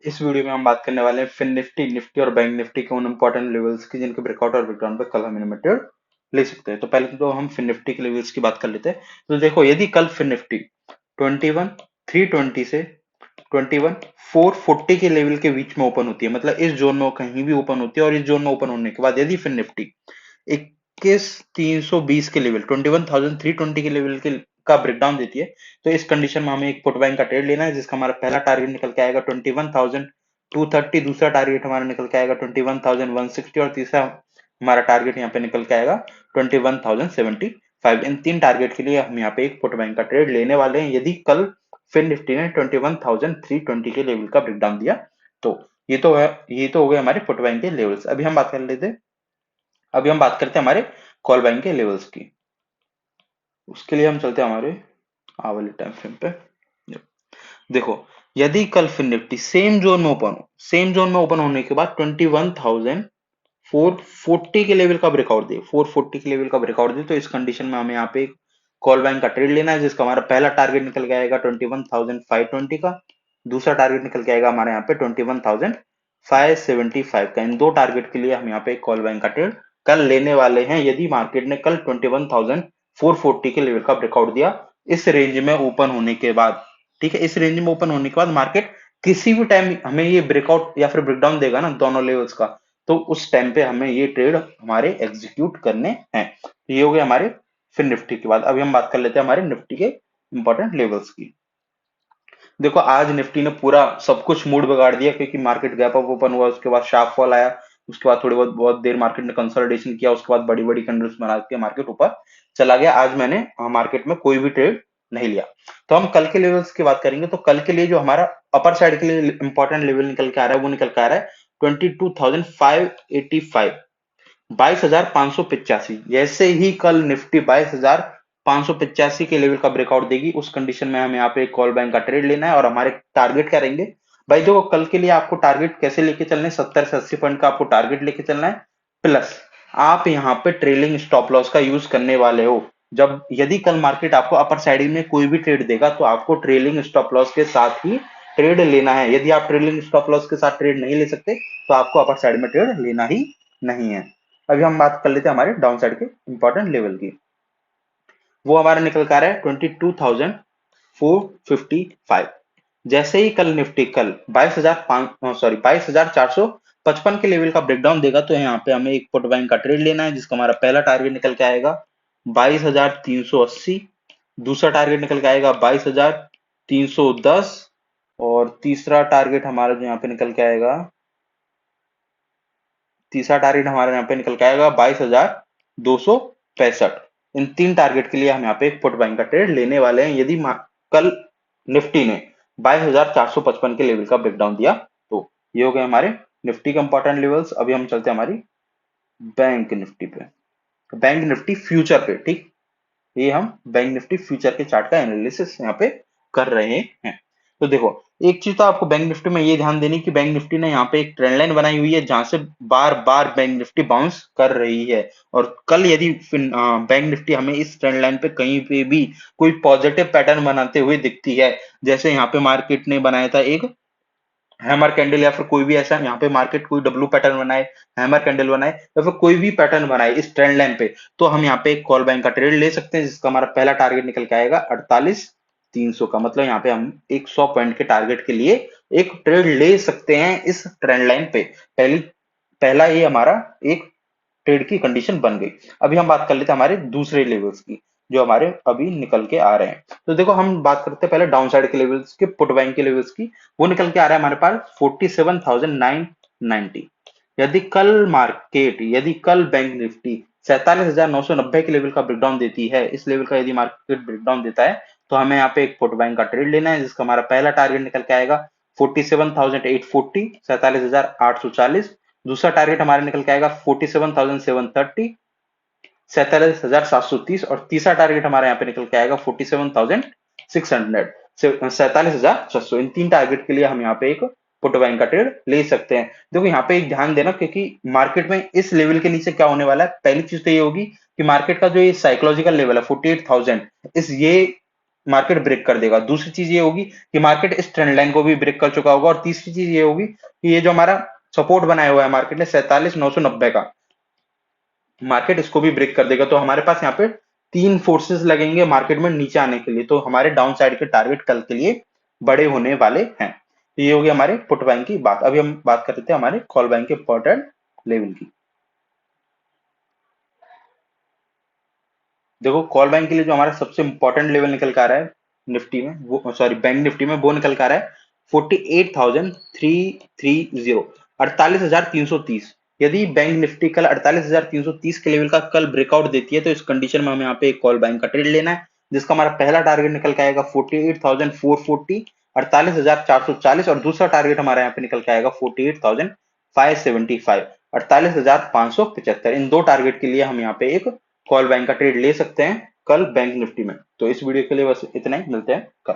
इस वीडियो में हम बात करने वाले हैं फिन निफ्टी, निफ्टी और बैंक निफ्टी के उन इंपॉर्टेंट लेवल्स की जिनके ब्रेकआउट और ब्रेकडाउन पे कल हम इनमेटेड ले सकते हैं। तो पहले तो हम फिन निफ्टी के लेवल्स की बात कर लेते हैं। तो देखो, यदि कल फिन निफ्टी 21,320 से 21,440 के लेवल के बीच में ओपन होती है, मतलब इस जोन में वो कहीं भी ओपन होती है, और इस जोन में ओपन होने के बाद यदि फिन निफ्टी 21,320 के लेवल 21,320 के लेवल के का ब्रेकडाउन देती है, तो इस कंडीशन में हमें एक पुट बाइंग का ट्रेड लेना है, जिसका हमारा पहला टारगेट निकल के आएगा 21,230, दूसरा टारगेट हमारा निकल के आएगा 21,160 और तीसरा हमारा टारगेट यहाँ पे निकल के आएगा 21,075। इन तीन टारगेट के लिए हम यहाँ पे एक पुट बाइंग का ट्रेड लेने वाले हैं यदि कल फिन निफ्टी ने 21,320 के लेवल का ब्रेकडाउन दिया। तो ये तो हो गए हमारे पुट बाइंग के लेवल्स। अभी हम बात करते हैं हमारे कॉल बाइंग के लेवल्स की। उसके लिए हम चलते हैं हमारे आ वाले टाइम फ्रेम पे। देखो, यदि कल फिर निफ्टी सेम जोन में ओपन होने के बाद 21,440 के लेवल का ब्रेकआउट दे 440 के लेवल का ब्रेकआउट दे, तो इस कंडीशन में हमें यहाँ पे कॉल बैंक का ट्रेड लेना है, जिसका हमारा पहला टारगेट निकल के आएगा 21,520 का, दूसरा टारगेट निकल के आएगा हमारे यहाँ पे 21,575 का। इन दो टारगेट के लिए हम यहाँ पे कॉल बैंक का ट्रेड कल लेने वाले हैं यदि मार्केट ने कल 21,440 के लेवल का ब्रेकआउट दिया इस रेंज में ओपन होने के बाद। ठीक है, इस रेंज में ओपन होने के बाद मार्केट किसी भी टाइम हमें ये ब्रेकआउट या फिर ब्रेकडाउन देगा ना दोनों लेवल्स का, तो उस टाइम पे हमें ये ट्रेड हमारे एग्जीक्यूट करने हैं। ये हो गया हमारे फिर निफ्टी के बाद। अभी हम बात कर लेते हैं हमारे निफ्टी के इंपॉर्टेंट लेवल्स की। देखो, आज निफ्टी ने पूरा सब कुछ मूड बिगाड़ दिया, क्योंकि मार्केट गैप अप ओपन हुआ, उसके बाद शार्प फॉल आया, उसके बाद थोड़ी बहुत बहुत देर मार्केट ने कंसोलिडेशन किया, उसके बाद बड़ी बड़ी कैंडल्स बना के मार्केट ऊपर चला गया। आज मैंने मार्केट में कोई भी ट्रेड नहीं लिया। तो हम कल के लेवल्स की बात करेंगे। तो कल के लिए जो हमारा अपर साइड के लिए इंपॉर्टेंट लेवल निकल के आ रहा है, वो निकल के आ रहा है 22,585, 22,585। जैसे ही कल निफ्टी 22,585 के लेवल का ब्रेकआउट देगी, उस कंडीशन में हमें यहाँ पे कॉल बैंक का ट्रेड लेना है, और हमारे टारगेट क्या रहेंगे भाई। देखो, कल के लिए आपको टारगेट कैसे लेके चलने, 70 से 80 पॉइंट का आपको टारगेट लेके चलना है, प्लस आप यहाँ पे ट्रेलिंग स्टॉप लॉस का यूज करने वाले हो। जब यदि कल मार्केट आपको अपर साइड में कोई भी ट्रेड देगा, तो आपको ट्रेलिंग स्टॉप लॉस के साथ ही ट्रेड लेना है। यदि आप ट्रेलिंग स्टॉप लॉस के साथ ट्रेड नहीं ले सकते, तो आपको अपर साइड में ट्रेड लेना ही नहीं है। अभी हम बात कर लेते हैं हमारे डाउन साइड के इंपॉर्टेंट लेवल की। वो हमारा निकल कर रहा है 22,455। जैसे ही कल निफ्टी कल 22,455 के लेवल का ब्रेकडाउन देगा, तो यहाँ पे हमें एक पुट बाइंग का ट्रेड लेना है, जिसका हमारा पहला टारगेट निकल के आएगा 22,380, दूसरा टारगेट निकल के आएगा 22,310, और तीसरा टारगेट हमारे यहाँ पे निकल के आएगा 22,265। इन तीन टारगेट के लिए हम यहाँ पे एक पुट बाइंग का ट्रेड लेने वाले हैं यदि कल निफ्टी ने 22,455 के लेवल का ब्रेकडाउन दिया। तो ये हो गए हमारे निफ्टी के इंपॉर्टेंट लेवल्स। अभी हम चलते हैं हमारी बैंक निफ्टी पे, बैंक निफ्टी फ्यूचर पे। ठीक, ये हम बैंक निफ्टी फ्यूचर के चार्ट का एनालिसिस यहाँ पे कर रहे हैं। तो देखो, एक चीज तो आपको बैंक निफ्टी में ये ध्यान देनी कि बैंक निफ्टी ने यहाँ पे एक ट्रेंड लाइन बनाई हुई है, जहां से बार बार बैंक निफ्टी बाउंस कर रही है। और कल यदि बैंक निफ्टी हमें इस ट्रेंड लाइन पे कहीं पे भी कोई पॉजिटिव पैटर्न बनाते हुए दिखती है, जैसे यहाँ पे मार्केट ने बनाया था एक हैमर कैंडल, या फिर कोई भी ऐसा यहाँ पे मार्केट कोई डब्ल्यू पैटर्न बनाए, हैमर कैंडल बनाए, या फिर कोई भी पैटर्न बनाए इस ट्रेंड लाइन पे, तो हम यहाँ पे एक कॉल बैंक का ट्रेड ले सकते हैं, जिसका हमारा पहला टारगेट निकल के आएगा 48,300 का। मतलब यहाँ पे हम 100 पॉइंट के टारगेट के लिए एक ट्रेड ले सकते हैं इस ट्रेंड लाइन पे। पहला ये हमारा एक ट्रेड की कंडीशन बन गई। अभी हम बात कर लेते हैं हमारे दूसरे लेवल्स की, जो हमारे अभी निकल के आ रहे हैं। तो देखो, हम बात करते हैं पहले डाउन साइड के लेवल्स के, पुट बाइंग के लेवल्स की। वो निकल के आ रहा है हमारे पास 47,990। यदि कल बैंक निफ्टी 47,990 के लेवल का ब्रेकडाउन देती है, इस लेवल का यदि मार्केट ब्रेकडाउन देता है, तो हमें यहाँ पे एक पुट बाइंग का ट्रेड लेना है, जिसका हमारा पहला टारगेट निकल के आएगा 47,840, 47,840। दूसरा टारगेट हमारा निकल के आएगा 47,730, 47,730, और तीसरा टारगेट हमारे यहाँ पे निकल के आएगा 47,600, 47,600। इन तीन टारगेट के लिए हम यहाँ पे एक पुट बाइंग का ट्रेड ले सकते हैं। देखो, यहाँ पे एक ध्यान देना, क्योंकि मार्केट में इस लेवल के नीचे क्या होने वाला है। पहली चीज तो ये होगी कि मार्केट का जो ये साइकोलॉजिकल लेवल है 48,000, इस ये मार्केट ब्रेक कर देगा। दूसरी चीज ये होगी कि मार्केट इस ट्रेंड लाइन को भी ब्रेक कर चुका होगा, और तीसरी चीज ये होगी कि ये जो हमारा सपोर्ट बनाया हुआ है मार्केट ने 47,990 का, मार्केट इसको भी ब्रेक कर देगा। तो हमारे पास यहाँ पे तीन फोर्सेस लगेंगे मार्केट में नीचे आने के लिए, तो हमारे डाउन साइड के टारगेट कल के लिए बड़े होने वाले हैं। तो ये होगी हमारे पुट बाइंग की बात। अभी हम बात कर रहे थे हमारे कॉल बाइंग के इंपॉर्टेंट लेवल की। देखो कॉल बाइंग के लिए जो हमारा सबसे इंपॉर्टेंट लेवल निकल कर आ रहा है निफ्टी में, वो सॉरी बैंक निफ्टी में, वो निकल कर आ रहा है 48,330, 48,330। यदि बैंक निफ्टी कल 48,330 के लेवल का कल ब्रेकआउट देती है तो इस कंडीशन में हमें यहाँ पे एक कॉल बाइंग का ट्रेड लेना है, जिसका हमारा पहला टारगेट निकल के आएगा 48,440, 48,440, और दूसरा टारगेट हमारा यहाँ पे निकल के आएगा 48,575, 48,575। इन दो टारगेट के लिए हम यहाँ पे एक कॉल बैंक का ट्रेड ले सकते हैं कल बैंक निफ्टी में। तो इस वीडियो के लिए बस इतना ही, मिलते हैं कल।